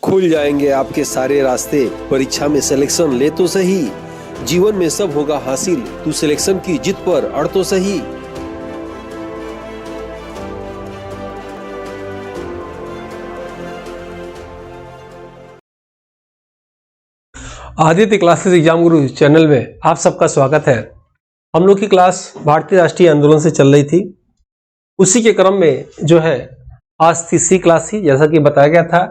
खुल जाएंगे आपके सारे रास्ते, परीक्षा में सिलेक्शन ले तो सही, जीवन में सब होगा हासिल, तू सिलेक्शन की जिद पर अड़ तो सही। आदित्य क्लासेस एग्जाम गुरु चैनल में आप सबका स्वागत है। हम लोग की क्लास भारतीय राष्ट्रीय आंदोलन से चल रही थी, उसी के क्रम में जो है आज तीसरी क्लास थी। जैसा कि बताया गया था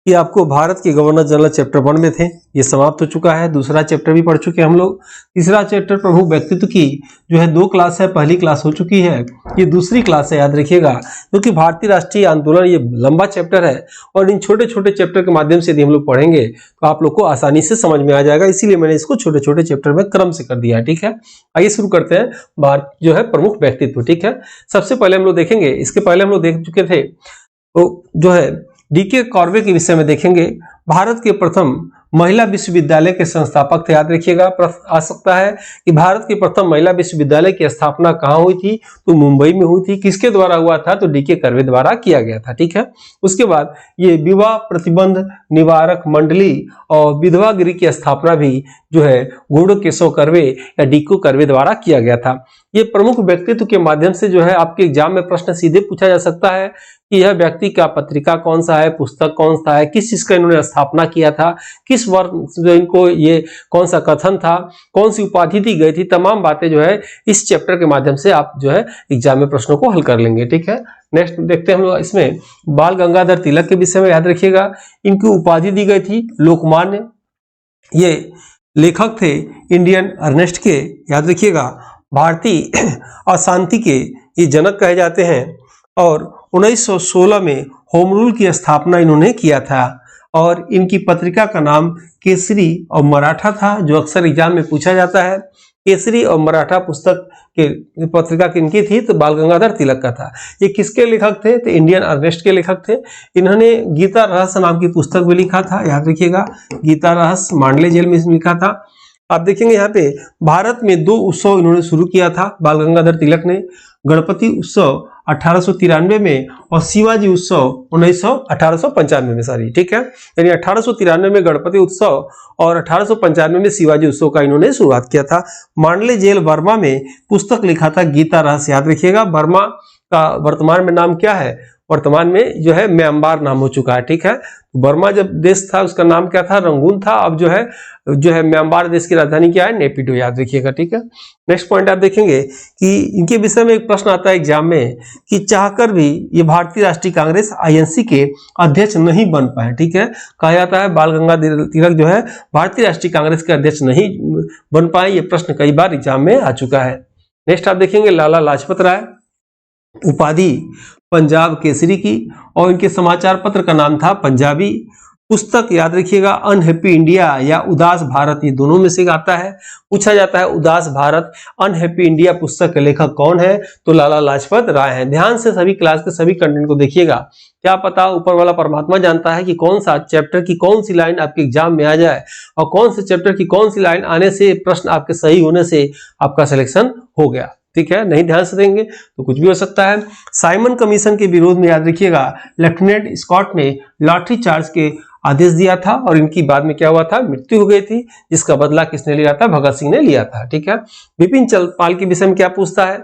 कि आपको भारत के गवर्नर जनरल चैप्टर 1 में थे, ये समाप्त हो चुका है। दूसरा चैप्टर भी पढ़ चुके हम लोग। तीसरा चैप्टर प्रमुख व्यक्तित्व की जो है 2 क्लास है, पहली क्लास हो चुकी है, ये दूसरी क्लास है, याद रखिएगा। क्योंकि भारतीय राष्ट्रीय आंदोलन ये लंबा चैप्टर है और इन छोटे छोटे चैप्टर के माध्यम से यदि हम लोग पढ़ेंगे तो आप लोग को आसानी से समझ में आ जाएगा, इसीलिए मैंने इसको छोटे छोटे चैप्टर में क्रम से कर दिया है। ठीक है, आइए शुरू करते हैं। भारत जो है प्रमुख व्यक्तित्व। ठीक है, सबसे पहले हम लोग देखेंगे, इसके पहले हम लोग देख चुके थे तो जो है डीके कॉर्वे के विषय में देखेंगे। भारत के प्रथम महिला विश्वविद्यालय के संस्थापक थे, याद रखिएगा। प्रश्न आ सकता है कि भारत के प्रथम महिला विश्वविद्यालय की स्थापना कहाँ हुई थी, तो मुंबई में हुई थी। किसके द्वारा हुआ था, तो डीके कर्वे द्वारा किया गया था। ठीक है, उसके बाद ये विवाह प्रतिबंध निवारक मंडली और विधवा गृह की स्थापना भी जो है गुण केशव कर्वे या डीके कर्वे द्वारा किया गया था। ये प्रमुख व्यक्तित्व के माध्यम से जो है आपके एग्जाम में प्रश्न सीधे पूछा जा सकता है कि यह व्यक्ति का पत्रिका कौन सा है, पुस्तक कौन सा है, किस चीज का इन्होंने स्थापना किया था, किस वर्ष जो इनको ये कौन सा कथन था, कौन सी उपाधि दी गई थी, तमाम बातें जो है इस चैप्टर के माध्यम से आप जो है एग्जाम में प्रश्नों को हल कर लेंगे। ठीक है, नेक्स्ट देखते हैं हम लोग इसमें बाल गंगाधर तिलक के विषय में। याद रखिएगा, इनकी उपाधि दी गई थी लोकमान्य। ये लेखक थे इंडियन अर्नेस्ट के, याद रखिएगा। भारतीय अशांति के ये जनक कहे जाते हैं और 1916 में होम रूल की स्थापना इन्होंने किया था और इनकी पत्रिका का नाम केसरी और मराठा था, जो अक्सर एग्जाम में पूछा जाता है। केसरी और मराठा पुस्तक के पत्रिका किनकी थी, तो बाल गंगाधर तिलक का था। ये किसके लेखक थे, तो इंडियन अर्नेस्ट के लेखक थे। इन्होंने गीता रहस्य नाम की पुस्तक भी लिखा था, याद रखिएगा। गीता रहस्य मांडले जेल में लिखा था। आप देखेंगे यहाँ पे भारत में 2 उत्सव इन्होंने शुरू किया था बाल गंगाधर तिलक ने। गणपति उत्सव 1893 में और शिवाजी उत्सव 1895 में, सॉरी। ठीक है, यानी 1893 में गणपति उत्सव और 1895 में शिवाजी उत्सव का इन्होंने शुरुआत किया था। मांडले जेल बर्मा में पुस्तक लिखा था गीता रहस्य, याद रखिएगा। बर्मा का वर्तमान में नाम क्या है, वर्तमान में जो है म्यांमार नाम हो चुका है। ठीक है, बर्मा जब देश था उसका नाम क्या था, रंगून था। अब जो है म्यांमार देश की राजधानी क्या है, नेपिडो, याद रखिएगा। ठीक है, नेक्स्ट पॉइंट आप देखेंगे कि इनके विषय में एक प्रश्न आता है एग्जाम में कि चाहकर भी ये भारतीय राष्ट्रीय कांग्रेस आईएनसी के अध्यक्ष नहीं बन पाए। ठीक है, कहा जाता है बाल गंगाधर तिलक जो है भारतीय राष्ट्रीय कांग्रेस के अध्यक्ष नहीं बन पाए। ये प्रश्न कई बार एग्जाम में आ चुका है। नेक्स्ट आप देखेंगे लाला लाजपत राय, उपाधि पंजाब केसरी की और इनके समाचार पत्र का नाम था पंजाबी। पुस्तक याद रखिएगा अनहैप्पी इंडिया या उदास भारत, ये दोनों में से आता है। पूछा जाता है उदास भारत अनहैप्पी इंडिया पुस्तक के लेखक कौन है, तो लाला लाजपत राय हैं। ध्यान से सभी क्लास के सभी कंटेंट को देखिएगा, क्या पता ऊपर वाला परमात्मा जानता है कि कौन सा चैप्टर की कौन सी लाइन आपके एग्जाम में आ जाए और कौन से चैप्टर की कौन सी लाइन आने से प्रश्न आपके सही होने से आपका सिलेक्शन हो गया। ठीक है, नहीं ध्यान से देंगे तो कुछ भी हो सकता है। साइमन कमीशन के विरोध में याद रखिएगा लेफ्टिनेंट स्कॉट ने लाठी चार्ज के आदेश दिया था और इनकी बाद में क्या हुआ था, मृत्यु हो गई थी, जिसका बदला किसने लिया था, भगत सिंह ने लिया था। ठीक है, बिपिन चंद्रपाल के विषय में क्या पूछता है,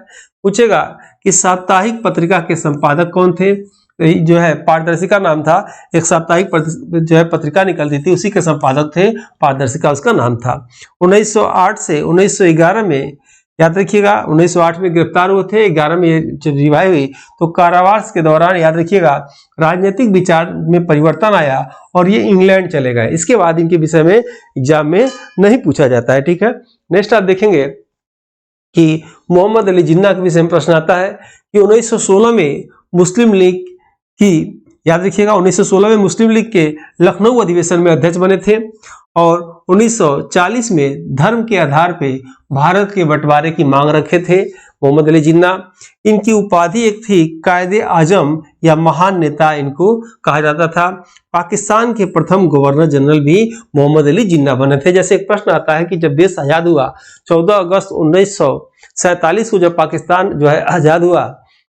पूछेगा कि साप्ताहिक पत्रिका के संपादक कौन थे। जो है पारदर्शिका नाम था, एक साप्ताहिक जो है पत्रिका निकलती थी, उसी के संपादक थे, पारदर्शिका उसका नाम था। 1908 से 1911 में याद रखिएगा, 1908 में गिरफ्तार हुए थे, 11 में जब रिवाइव हुई तो कारावास के दौरान याद रखिएगा राजनीतिक विचार में परिवर्तन आया और ये इंग्लैंड चले गए। इसके बाद इनके विषय में एग्जाम में नहीं पूछा जाता है। ठीक है, नेक्स्ट आप देखेंगे कि मोहम्मद अली जिन्ना के विषय में प्रश्न आता है कि 1916 में मुस्लिम लीग की, याद रखिएगा 1916 में मुस्लिम लीग के लखनऊ अधिवेशन में अध्यक्ष बने थे और 1940 में धर्म के आधार पे भारत के बंटवारे की मांग रखे थे मोहम्मद अली जिन्ना। इनकी उपाधि एक थी कायदे आजम या महान नेता, इनको कहा जाता था। पाकिस्तान के प्रथम गवर्नर जनरल भी मोहम्मद अली जिन्ना बने थे। जैसे एक प्रश्न आता है कि जब देश आजाद हुआ 14 अगस्त 1947 को जब पाकिस्तान जो है आजाद हुआ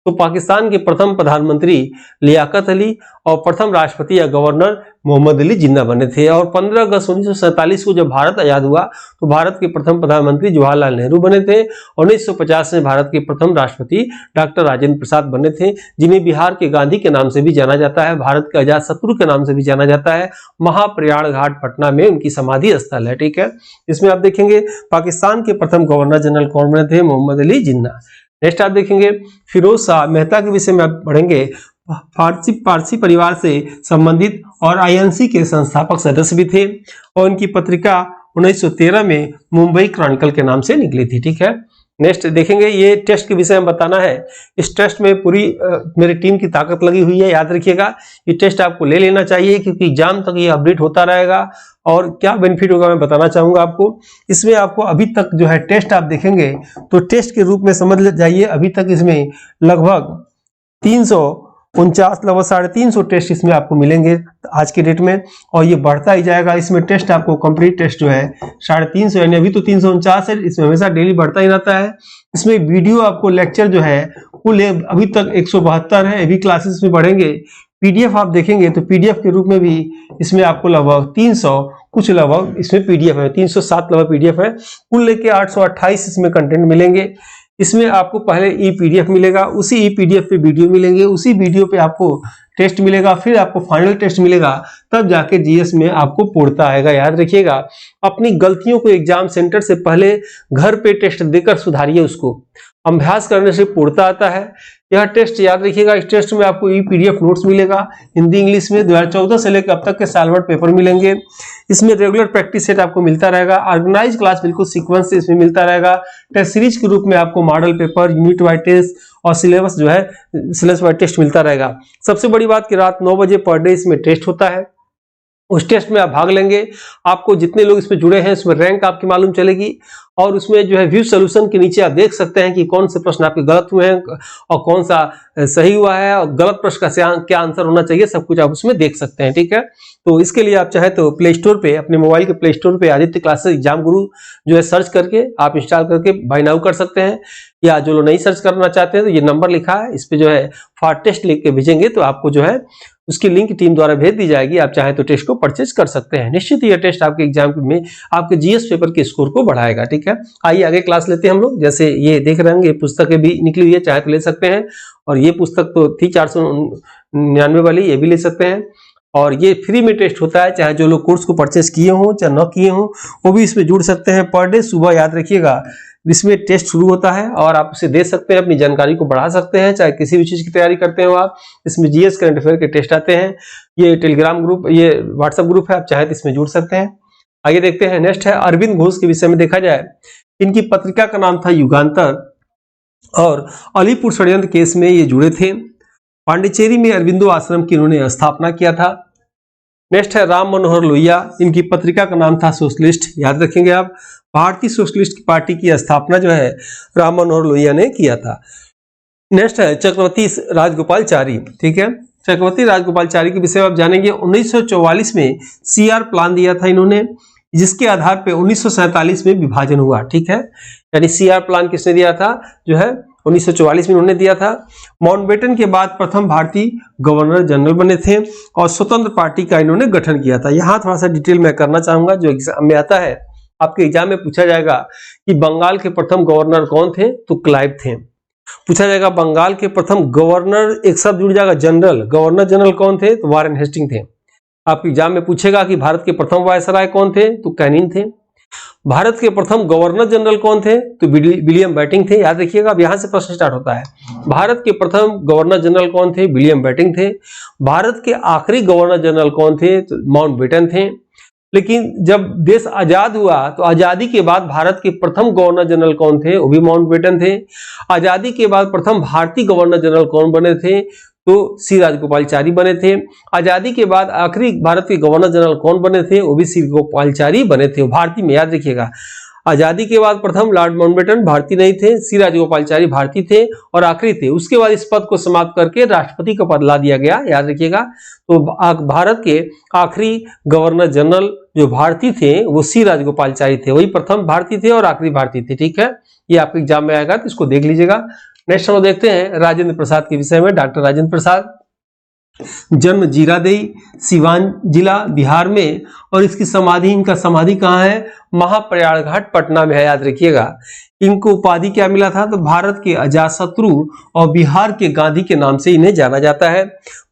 तो पाकिस्तान के प्रथम प्रधानमंत्री लियाकत अली और प्रथम राष्ट्रपति या गवर्नर मोहम्मद अली जिन्ना बने थे। और 15 अगस्त 1947 को जब भारत आजाद हुआ तो भारत के प्रथम प्रधानमंत्री जवाहरलाल नेहरू बने थे। 1950 में भारत के प्रथम राष्ट्रपति डॉक्टर राजेंद्र प्रसाद बने थे, जिन्हें बिहार के गांधी के नाम से भी जाना जाता है, भारत के अजात शत्रु के नाम से भी जाना जाता है। महाप्रयाण घाट पटना में उनकी समाधि स्थल है। ठीक है, इसमें आप देखेंगे पाकिस्तान के प्रथम गवर्नर जनरल कौन बने थे? मोहम्मद अली जिन्ना। नेक्स्ट आप देखेंगे फिरोज शाह मेहता के विषय में आप पढ़ेंगे। पारसी परिवार से संबंधित और आईएनसी के संस्थापक सदस्य भी थे और इनकी पत्रिका 1913 में मुंबई क्रॉनिकल के नाम से निकली थी। ठीक है, नेक्स्ट देखेंगे, ये टेस्ट के विषय में बताना है। इस टेस्ट में पूरी मेरी टीम की ताकत लगी हुई है, याद रखिएगा। ये टेस्ट आपको ले लेना चाहिए क्योंकि एग्जाम तक ये अपडेट होता रहेगा। और क्या बेनिफिट होगा मैं बताना चाहूंगा आपको। इसमें आपको अभी तक जो है टेस्ट आप देखेंगे तो टेस्ट के रूप में समझ जाइए, अभी तक इसमें लगभग 349 लगभग 350 टेस्ट इसमें आपको मिलेंगे आज के डेट में, और ये बढ़ता ही जाएगा। इसमें टेस्ट आपको कंप्लीट टेस्ट जो है 350 यानी अभी तो 349 है, इसमें हमेशा डेली बढ़ता ही रहता है। इसमें वीडियो आपको लेक्चर जो है कुल अभी तक 172 है, अभी क्लासेस में बढ़ेंगे। पीडीएफ आप देखेंगे तो पीडीएफ के रूप में भी इसमें आपको लगभग 300 कुछ लगभग इसमें पीडीएफ है, 307 लगभग पीडीएफ है, कुल लेके 828 इसमें कंटेंट मिलेंगे। इसमें आपको पहले ई पीडीएफ मिलेगा, उसी ई पीडीएफ पे वीडियो मिलेंगे, उसी वीडियो पे आपको टेस्ट मिलेगा, फिर आपको फाइनल टेस्ट मिलेगा, तब जाके जीएस में आपको पूर्णता आएगा। याद रखिएगा, अपनी गलतियों को एग्जाम सेंटर से पहले घर पे टेस्ट देकर सुधारिए, उसको अभ्यास करने से पूर्णता आता है। यह टेस्ट याद रखिएगा, इस टेस्ट में आपको ई पीडीएफ नोट्स मिलेगा हिंदी इंग्लिश में, 2014 से लेकर अब तक के साल भर पेपर मिलेंगे। इसमें रेगुलर प्रैक्टिस सेट आपको मिलता रहेगा, ऑर्गेनाइज क्लास बिल्कुल सीक्वेंस से इसमें मिलता रहेगा। टेस्ट सीरीज के रूप में आपको model paper, unit wise test और सिलेबस जो है सिलेबस वाइज टेस्ट मिलता रहेगा। सबसे बड़ी बात कि रात 9 बजे पर डे इसमें टेस्ट होता है। उस टेस्ट में आप भाग लेंगे, आपको जितने लोग इसमें जुड़े हैं उसमें रैंक आपकी मालूम चलेगी, और उसमें जो है व्यू सॉल्यूशन के नीचे आप देख सकते हैं कि कौन से प्रश्न आपके गलत हुए हैं और कौन सा सही हुआ है, और गलत प्रश्न का क्या आंसर होना चाहिए, सब कुछ आप उसमें देख सकते हैं। ठीक है, तो इसके लिए आप चाहे तो प्ले स्टोर पे, अपने मोबाइल के प्ले स्टोर पे आदित्य क्लासेस एग्जाम गुरु जो है सर्च करके आप इंस्टॉल करके बाय नाउ कर सकते हैं, या जो लोग नहीं सर्च करना चाहते हैं तो ये नंबर लिखा है, इस पे जो है फॉर टेस्ट लिख के भेजेंगे तो आपको जो है उसकी लिंक टीम द्वारा भेज दी जाएगी, आप चाहे तो टेस्ट को परचेज कर सकते हैं। निश्चित यह टेस्ट आपके एग्जाम में आपके जीएस पेपर के स्कोर को बढ़ाएगा। ठीक है, आइए आगे क्लास लेते हैं हम लोग। जैसे ये देख रहे हैं, ये पुस्तकें भी निकली हुई है, चाहे तो ले सकते हैं, और ये पुस्तक तो थी 499 वाली, ये भी ले सकते हैं। और ये फ्री में टेस्ट होता है, चाहे जो लोग कोर्स को परचेज किए हों चाहे न किए हों वो भी इसमें जुड़ सकते हैं। पर डे सुबह याद रखिएगा इसमें टेस्ट शुरू होता है और आप उसे दे सकते हैं, अपनी जानकारी को बढ़ा सकते हैं, चाहे किसी भी चीज की तैयारी करते हो आप। इसमें जीएस करंट अफेयर के टेस्ट आते हैं। ये टेलीग्राम ग्रुप, ये व्हाट्सएप ग्रुप है, आप चाहे तो इसमें जुड़ सकते हैं। आगे देखते हैं, नेक्स्ट है अरविंद घोष के विषय में देखा जाए। इनकी पत्रिका का नाम था युगांतर और अलीपुर षड्यंत्र केस में ये जुड़े थे। पांडिचेरी में अरविंदो आश्रम की इन्होंने स्थापना किया था। नेक्स्ट है राम मनोहर लोहिया, इनकी पत्रिका का नाम था सोशलिस्ट, याद रखेंगे आप। भारतीय सोशलिस्ट पार्टी की स्थापना जो है राम मनोहर लोहिया ने किया था। नेक्स्ट है चक्रवर्ती राजगोपालचारी, ठीक है, चक्रवर्ती राजगोपालचारी के विषय में आप जानेंगे। 1944 में सीआर प्लान दिया था इन्होंने, जिसके आधार पे 1947 में विभाजन हुआ। ठीक है, यानी सीआर प्लान किसने दिया था, जो है 1944 में उन्होंने दिया था। माउंटबेटन के बाद प्रथम भारतीय गवर्नर जनरल बने थे और स्वतंत्र पार्टी का इन्होंने गठन किया था। यहाँ थोड़ा सा डिटेल मैं करना चाहूंगा, जो एग्जाम में आता है, आपके एग्जाम में पूछा जाएगा कि बंगाल के प्रथम गवर्नर कौन थे, तो क्लाइव थे। पूछा जाएगा बंगाल के प्रथम गवर्नर, एक शब्द जुड़ जाएगा जनरल, गवर्नर जनरल कौन थे, तो वारेन हेस्टिंग थे। आपके एग्जाम में पूछेगा कि भारत के प्रथम वायसराय कौन थे, तो कैनिंग थे। भारत के प्रथम गवर्नर जनरल कौन थे, तो विलियम बेंटिंक थे। याद रखिएगा, अब यहां से प्रश्न स्टार्ट होता है। भारत के प्रथम गवर्नर जनरल कौन थे, विलियम बेंटिंक थे। भारत के आखिरी गवर्नर जनरल कौन थे, तो माउंटबेटन थे। लेकिन जब देश आजाद हुआ तो आजादी के बाद भारत के प्रथम गवर्नर जनरल कौन थे, वो भी माउंटबेटन थे। आजादी के बाद प्रथम भारतीय गवर्नर जनरल कौन बने थे, तो सी राजगोपालचारी बने थे। आजादी के बाद आखिरी भारत के गवर्नर जनरल कौन बने थे, वो भी सी राजगोपालचारी बने थे। भारतीय में याद रखिएगा, आजादी के बाद प्रथम लॉर्ड माउंटबेटन भारतीय नहीं थे, सी राजगोपालचारी भारतीय थे और आखिरी थे। उसके बाद इस पद को समाप्त करके राष्ट्रपति का पद ला दिया गया, याद रखिएगा। तो भारत के आखिरी गवर्नर जनरल जो भारतीय थे वो सी राजगोपालचारी थे, वही प्रथम भारतीय थे और आखिरी भारतीय थे। ठीक है, ये आपके एग्जाम में आएगा तो इसको देख लीजिएगा। नेक्स्ट हम लोग देखते हैं राजेंद्र प्रसाद के विषय में। डॉक्टर राजेंद्र प्रसाद, जन्म जीरादेई, सिवान जिला, बिहार में, और इसकी समाधि, इनका समाधि कहाँ है? महाप्रयाग घाट, पटना में है, याद रखिएगा। इनको उपाधि क्या मिला था? तो भारत के अजातशत्रु और बिहार के गांधी के नाम से इन्हें जाना जाता है।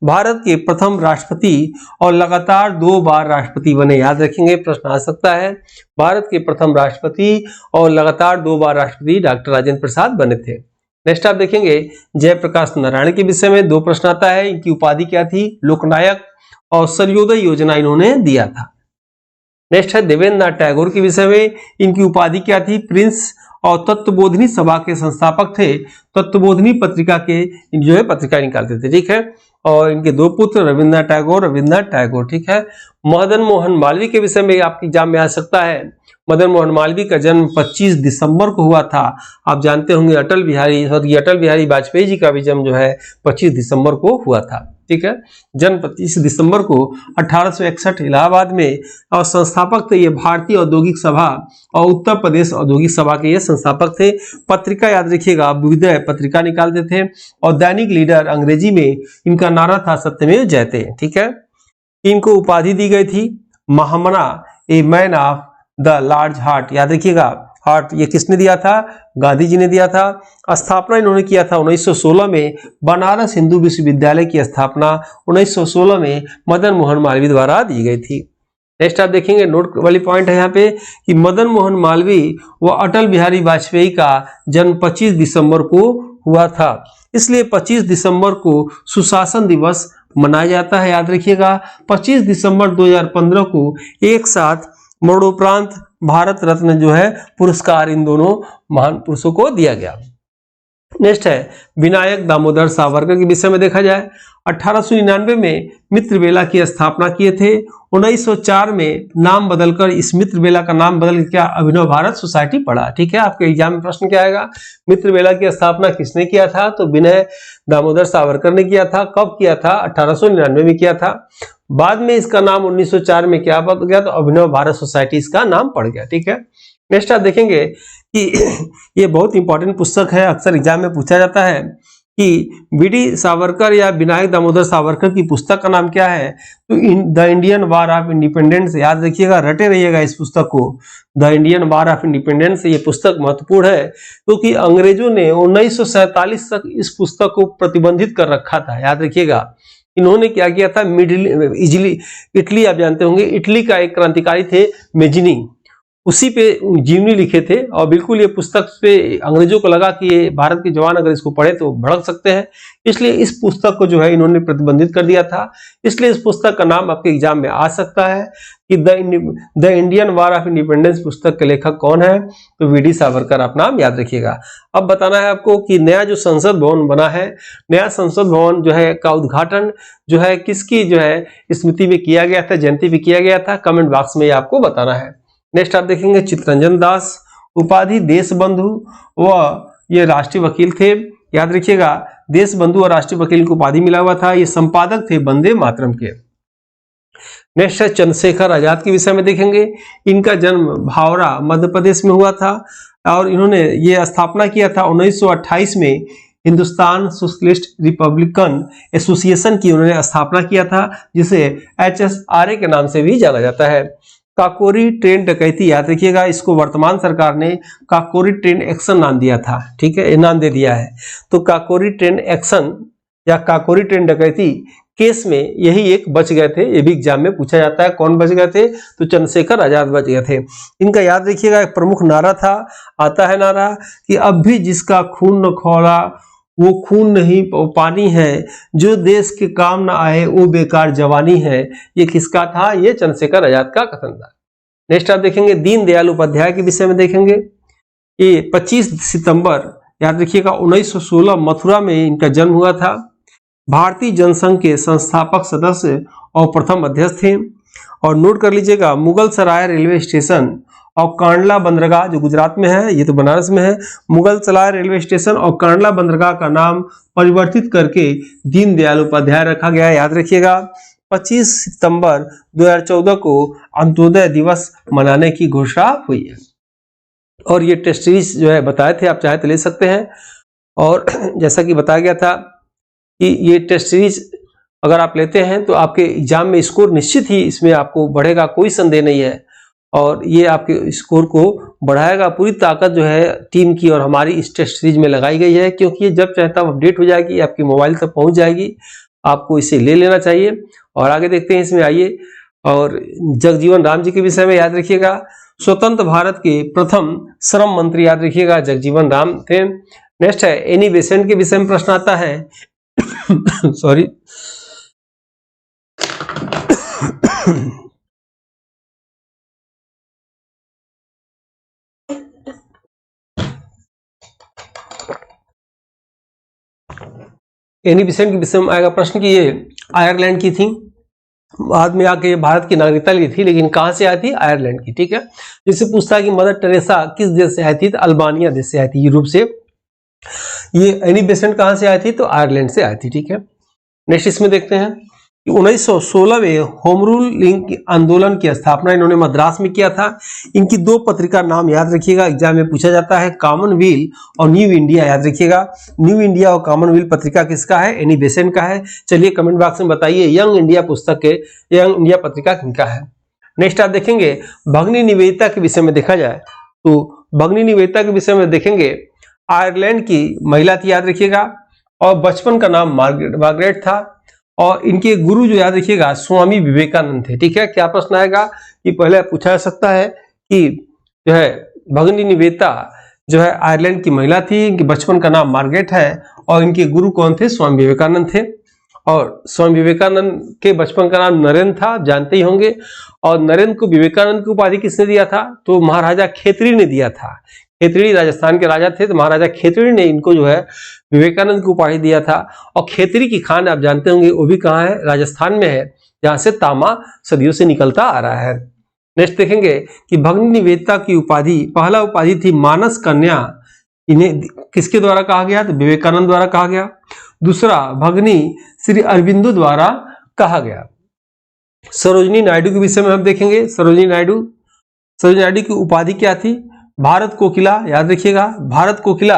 भारत के प्रथम राष्ट्रपति और लगातार 2 बार राष्ट्रपति बने, याद रखेंगे, प्रश्न आ सकता है। भारत के प्रथम राष्ट्रपति और लगातार 2 बार राष्ट्रपति डॉक्टर राजेंद्र प्रसाद बने थे। नेक्स्ट आप देखेंगे जयप्रकाश नारायण के विषय में 2 प्रश्न आता है। इनकी उपाधि क्या थी? लोकनायक, और सर्वोदय योजना इन्होंने दिया था। नेक्स्ट है देवेंद्र नाथ टैगोर के विषय में। इनकी उपाधि क्या थी? प्रिंस, और तत्वबोधिनी सभा के संस्थापक थे। तत्वबोधिनी पत्रिका के जो है पत्रिका निकालते थे, ठीक है। और इनके 2 पुत्र रविन्द्रनाथ टैगोर, ठीक है। मदन मोहन मालवीय के विषय में आपके एग्जाम में आ सकता है। मदन मोहन मालवीय का जन्म 25 दिसंबर को हुआ था। आप जानते होंगे अटल बिहारी वाजपेयी जी का भी जन्म जो है 25 दिसंबर को हुआ था, ठीक है। जन्म 25 दिसंबर को 1861 इलाहाबाद में, और संस्थापक थे ये भारतीय औद्योगिक सभा और उत्तर प्रदेश औद्योगिक सभा के ये संस्थापक थे। पत्रिका याद रखिएगा, विदय पत्रिका निकालते थे, और दैनिक लीडर अंग्रेजी में इनका नारा था सत्यमेव जयते, ठीक है। इनको उपाधि दी गई थी Mahamana, a man of the large heart, याद रखिएगा। हार्ट ये किसने दिया था? गांधी जी ने दिया था। स्थापना इन्होंने किया था 1916 में। बनारस हिंदू विश्वविद्यालय की स्थापना 1916 में मदन मोहन मालवीय द्वारा दी गई थी। नेक्स्ट आप देखेंगे, नोट वाली पॉइंट है यहाँ पे कि मदन मोहन मालवीय व अटल बिहारी वाजपेयी का जन्म 25 दिसंबर को हुआ था, इसलिए 25 दिसंबर को सुशासन दिवस मनाया जाता है, याद रखिएगा। 25 दिसंबर 2015 को एक साथ मरणोपरांत भारत रत्न जो है पुरस्कार इन दोनों महान पुरुषों को दिया गया। नेक्स्ट है विनायक दामोदर सावरकर के विषय में देखा जाए। 1899 में मित्र बेला की स्थापना किए थे। 1904 में नाम बदलकर, इस मित्र बेला का नाम बदल के क्या अभिनव भारत सोसाइटी पड़ा, ठीक है। आपके एग्जाम में प्रश्न क्या आएगा? मित्र बेला की स्थापना किसने किया था? तो विनय दामोदर सावरकर ने किया था। कब किया था? 1899 में किया था। बाद में इसका नाम 1904 में क्या बदल गया? तो अभिनव भारत सोसाइटी इसका नाम पड़ गया, ठीक है। नेक्स्ट आप देखेंगे कि ये बहुत इंपॉर्टेंट पुस्तक है, अक्सर एग्जाम में पूछा जाता है कि वीडी सावरकर या विनायक दामोदर सावरकर की पुस्तक का नाम क्या है? तो the Indian war of independence, याद रखिएगा, रटे रहिएगा इस पुस्तक को। The Indian war of independence ये पुस्तक महत्वपूर्ण है क्योंकि अंग्रेजों ने 1947 तक इस पुस्तक को प्रतिबंधित कर रखा था, याद रखिएगा। इन्होंने क्या किया था? इटली, आप जानते होंगे, इटली का एक क्रांतिकारी थे मेजिनी, उसी पे जीवनी लिखे थे, और बिल्कुल ये पुस्तक पे अंग्रेजों को लगा कि ये भारत के जवान अगर इसको पढ़े तो भड़क सकते हैं, इसलिए इस पुस्तक को जो है इन्होंने प्रतिबंधित कर दिया था। इसलिए इस पुस्तक का नाम आपके एग्जाम में आ सकता है कि the Indian war of independence पुस्तक के लेखक कौन है? तो वीडी सावरकर, आप नाम याद रखिएगा। अब बताना है आपको कि नया जो संसद भवन बना है, नया संसद भवन जो है का उद्घाटन जो है किसकी जो है स्मृति में किया गया था, जयंती पे किया गया था? कमेंट बॉक्स में आपको बताना है। नेक्स्ट आप देखेंगे चित्तरंजन दास, उपाधि देश बंधु व ये राष्ट्रीय वकील थे, याद रखिएगा। देश बंधु और राष्ट्रीय वकील को उपाधि मिला हुआ था। ये संपादक थे वंदे मातरम के। नेक्स्ट है चंद्रशेखर आजाद के विषय में देखेंगे। इनका जन्म भावरा मध्य प्रदेश में हुआ था, और इन्होंने ये स्थापना किया था 1928 में। हिंदुस्तान सोशलिस्ट रिपब्लिकन एसोसिएशन की उन्होंने स्थापना किया था, जिसे HSRA के नाम से भी जाना जाता है। काकोरी ट्रेन डकैती, याद रखिएगा, इसको वर्तमान सरकार ने काकोरी ट्रेन एक्शन नाम दिया था, ठीक है, नाम दे दिया है। तो काकोरी ट्रेन एक्शन या काकोरी ट्रेन डकैती केस में यही एक बच गए थे, ये भी एग्जाम में पूछा जाता है। कौन बच गए थे? तो चंद्रशेखर आजाद बच गए थे। इनका याद रखिएगा एक प्रमुख नारा था, आता है नारा कि अब भी जिसका खून न खौला वो खून नहीं वो पानी है, जो देश के काम ना आए वो बेकार जवानी है। ये किसका था? ये चंद्रशेखर आजाद का कथन था। नेक्स्ट आप देखेंगे दीनदयाल उपाध्याय के विषय में देखेंगे। ये 25 सितंबर याद रखिएगा 1916 मथुरा में इनका जन्म हुआ था। भारतीय जनसंघ के संस्थापक सदस्य और प्रथम अध्यक्ष थे। और नोट कर लीजिएगा, मुगल सराय रेलवे स्टेशन और कांडला बंदरगाह जो गुजरात में है, ये तो बनारस में है, मुगल सराय रेलवे स्टेशन और कांडला बंदरगाह का नाम परिवर्तित करके दीनदयाल उपाध्याय रखा गया है, याद रखिएगा। 25 सितंबर 2014 को अंत्योदय दिवस मनाने की घोषणा हुई है। और ये टेस्ट सीरीज जो है बताए थे, आप चाहे तो ले सकते हैं। और जैसा कि बताया गया था कि ये टेस्ट सीरीज अगर आप लेते हैं तो आपके एग्जाम में स्कोर निश्चित ही इसमें आपको बढ़ेगा, कोई संदेह नहीं है। और ये आपके स्कोर को बढ़ाएगा। पूरी ताकत जो है टीम की और हमारी इस टेस्ट सीरीज में लगाई गई है, क्योंकि ये जब चाहे तब अपडेट हो जाएगी, आपके मोबाइल तक पहुंच जाएगी। आपको इसे ले लेना चाहिए। और आगे देखते हैं इसमें, आइए। और जगजीवन राम जी के विषय में याद रखिएगा, स्वतंत्र भारत के प्रथम श्रम मंत्री याद रखिएगा जगजीवन राम थे। नेक्स्ट है एनी बेसेंट के विषय में प्रश्न आता है सॉरी एनी बेसेंट के विषय में आएगा प्रश्न कि ये आयरलैंड की थी, बाद में आके भारत की नागरिकता ली थी, लेकिन कहां से आई थी? आयरलैंड की। ठीक है, जिससे पूछता है कि मदर टेरेसा किस देश से आई थी? तो अल्बानिया देश से आई थी, यूरोप से। ये एनी बेसेंट कहां से आई थी? तो आयरलैंड से आई थी। ठीक है, नेक्स्ट इसमें देखते हैं कि 1916 में होम रूल लिंक आंदोलन की स्थापना इन्होंने मद्रास में किया था। इनकी दो पत्रिका नाम याद रखिएगा, एग्जाम में पूछा जाता है, कॉमनवेल्थ और न्यू इंडिया याद रखिएगा। न्यू इंडिया और कॉमनवेल्थ पत्रिका किसका है? एनी बेसेंट का है। चलिए कमेंट बॉक्स में बताइए यंग इंडिया पुस्तक के यंग इंडिया पत्रिका किनका है। नेक्स्ट आप देखेंगे भगिनी निवेदिता के विषय में देखा जाए तो भगिनी निवेदिता के विषय में देखेंगे आयरलैंड की महिला थी, याद रखिएगा, और बचपन का नाम मार्गरेट था। और इनके गुरु जो याद रखिएगा स्वामी विवेकानंद थे। ठीक है, क्या प्रश्न आएगा कि पहले पूछा जा सकता है कि जो है भगिनी निवेदिता जो है आयरलैंड की महिला थी, इनके बचपन का नाम मार्गरेट है, और इनके गुरु कौन थे? स्वामी विवेकानंद थे। और स्वामी विवेकानंद के बचपन का नाम नरेंद्र था, आप जानते ही होंगे। और नरेंद्र को विवेकानंद की उपाधि किसने दिया था? तो महाराजा खेतरी ने दिया था। खेतड़ी राजस्थान के राजा थे, तो महाराजा खेतड़ी ने इनको जो है विवेकानंद की उपाधि दिया था। और खेतड़ी की खान आप जानते होंगे वो भी कहाँ है? राजस्थान में है, जहां से तांबा सदियों से निकलता आ रहा है। नेक्स्ट देखेंगे कि भगिनी निवेदिता की उपाधि, पहला उपाधि थी मानस कन्या, इन्हें किसके द्वारा कहा गया? तो विवेकानंद द्वारा कहा गया। दूसरा भगिनी श्री अरविंदो द्वारा कहा गया। सरोजिनी नायडू के विषय में हम देखेंगे। सरोजिनी नायडू की उपाधि क्या थी? भारत कोकिला, याद रखिएगा। भारत कोकिला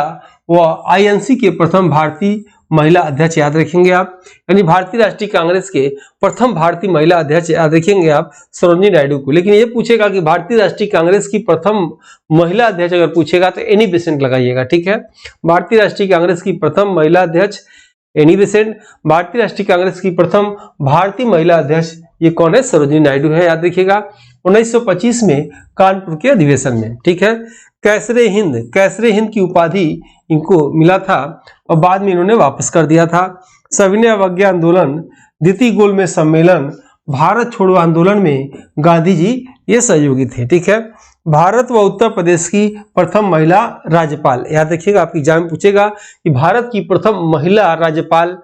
व आईएनसी के प्रथम भारतीय महिला अध्यक्ष याद रखेंगे आप, यानी भारतीय राष्ट्रीय कांग्रेस के प्रथम भारतीय महिला अध्यक्ष याद रखेंगे आप सरोजिनी नायडू को। लेकिन ये पूछेगा कि भारतीय राष्ट्रीय कांग्रेस की प्रथम महिला अध्यक्ष अगर पूछेगा तो एनी बेसेंट लगाइएगा। ठीक है, भारतीय राष्ट्रीय कांग्रेस की प्रथम महिला अध्यक्ष एनी बेसेंट। भारतीय राष्ट्रीय कांग्रेस की प्रथम भारतीय महिला अध्यक्ष ये कौन है? सरोजिनी नायडू है, याद रखिएगा। 1925 में कानपुर के अधिवेशन में। ठीक है, कैसरे हिंद की उपाधि इनको मिला था और बाद में इन्होंने वापस कर दिया था। सविनय अवज्ञा आंदोलन, द्वितीय गोलमेज सम्मेलन, भारत छोड़ो आंदोलन में गांधी जी ये सहयोगी थे। ठीक है, भारत व उत्तर प्रदेश की प्रथम महिला राज्यपाल, याद रखिएगा, आपकी एग्जाम में पूछेगा कि भारत की प्रथम महिला राज्यपाल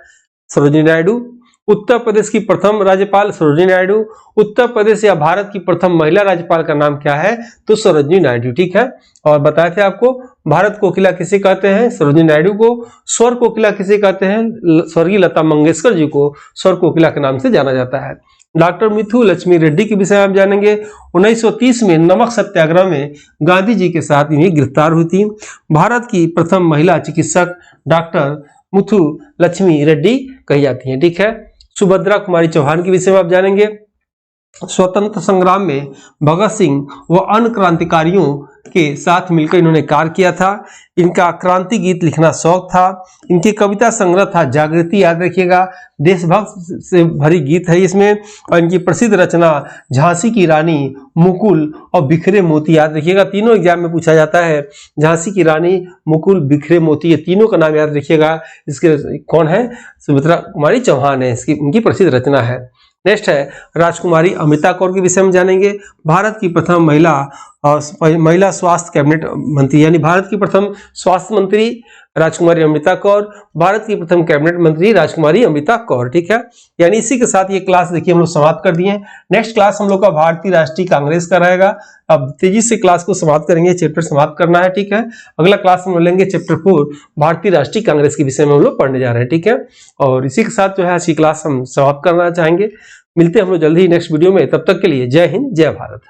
सरोजिनी नायडू, उत्तर प्रदेश की प्रथम राज्यपाल सरोजिनी नायडू, उत्तर प्रदेश या भारत की प्रथम महिला राज्यपाल का नाम क्या है? तो सरोजिनी नायडू। ठीक है, और बताए थे आपको भारत कोकिला किसे कहते हैं? सरोजिनी नायडू को। स्वर कोकिला किसे कहते हैं? स्वर्गीय लता मंगेशकर जी को स्वर कोकिला के नाम से जाना जाता है। डॉक्टर मिथु लक्ष्मी रेड्डी के विषय में आप जानेंगे। 1930 में नमक सत्याग्रह में गांधी जी के साथ इन्हें गिरफ्तार हुई थी। भारत की प्रथम महिला चिकित्सक डॉक्टर मुथु लक्ष्मी रेड्डी कही जाती हैं। ठीक है, सुभद्रा कुमारी चौहान के विषय में आप जानेंगे। स्वतंत्र संग्राम में भगत सिंह व अन्य क्रांतिकारियों के साथ मिलकर इन्होंने कार्य किया था। इनका क्रांति गीत लिखना शौक था। इनकी कविता संग्रह था जागृति, याद रखिएगा, देशभक्त से भरी गीत है इसमें। और इनकी प्रसिद्ध रचना झांसी की रानी, मुकुल और बिखरे मोती, याद रखिएगा, तीनों एग्जाम में पूछा जाता है। झांसी की रानी, मुकुल, बिखरे मोती, ये तीनों का नाम याद रखिएगा। इसके कौन है? सुभद्रा कुमारी चौहान है, इसकी इनकी प्रसिद्ध रचना है। नेक्स्ट है राजकुमारी अमृता कौर के विषय में जानेंगे। भारत की प्रथम महिला स्वास्थ्य कैबिनेट मंत्री, यानी भारत की प्रथम स्वास्थ्य मंत्री राजकुमारी अमृता कौर, भारत की प्रथम कैबिनेट मंत्री राजकुमारी अमृता कौर। ठीक है, यानी इसी के साथ ये क्लास देखिए हम लोग समाप्त कर दिए। नेक्स्ट क्लास हम लोग का भारतीय राष्ट्रीय कांग्रेस का रहेगा। अब तेजी से क्लास को समाप्त करेंगे, चैप्टर समाप्त करना है। ठीक है, अगला क्लास हम लेंगे चैप्टर 4 भारतीय राष्ट्रीय कांग्रेस के विषय में हम लोग पढ़ने जा रहे हैं। ठीक है, और इसी के साथ जो है आज की क्लास हम समाप्त करना चाहेंगे। मिलते हैं हम लोग जल्दी ही नेक्स्ट वीडियो में, तब तक के लिए जय हिंद, जय भारत।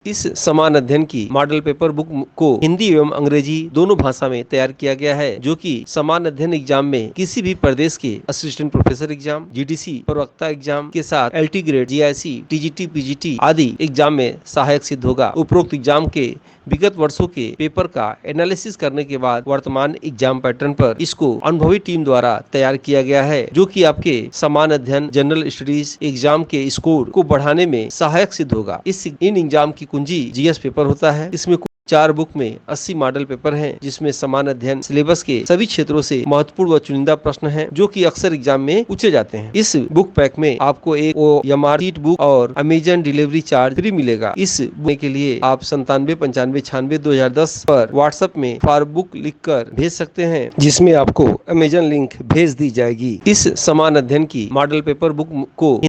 इस समान अध्ययन की मॉडल पेपर बुक को हिंदी एवं अंग्रेजी दोनों भाषा में तैयार किया गया है, जो कि समान अध्ययन एग्जाम में किसी भी प्रदेश के असिस्टेंट प्रोफेसर एग्जाम, जीडीसी प्रवक्ता एग्जाम के साथ LT grade, GIC, TGT, PGT आदि एग्जाम में सहायक सिद्ध होगा। उपरोक्त एग्जाम के विगत वर्षों के पेपर का एनालिसिस करने के बाद वर्तमान एग्जाम पैटर्न पर इसको अनुभवी टीम द्वारा तैयार किया गया है, जो कि आपके समान अध्ययन जनरल स्टडीज एग्जाम के स्कोर को बढ़ाने में सहायक सिद्ध होगा। इन एग्जाम की कुंजी जीएस पेपर होता है। इसमें 4 बुक में 80 मॉडल पेपर हैं, जिसमें समान अध्ययन सिलेबस के सभी क्षेत्रों से महत्वपूर्ण व चुनिंदा प्रश्न हैं, जो कि अक्सर एग्जाम में पूछे जाते हैं। इस बुक पैक में आपको एक OMR शीट बुक और अमेजन डिलीवरी चार्ज फ्री मिलेगा। इस बुक के लिए आप 9795962010 पर व्हाट्सएप में फॉर बुक लिखकर भेज सकते हैं, जिसमें आपको अमेजन लिंक भेज दी जाएगी। इस समान अध्ययन की मॉडल पेपर बुक को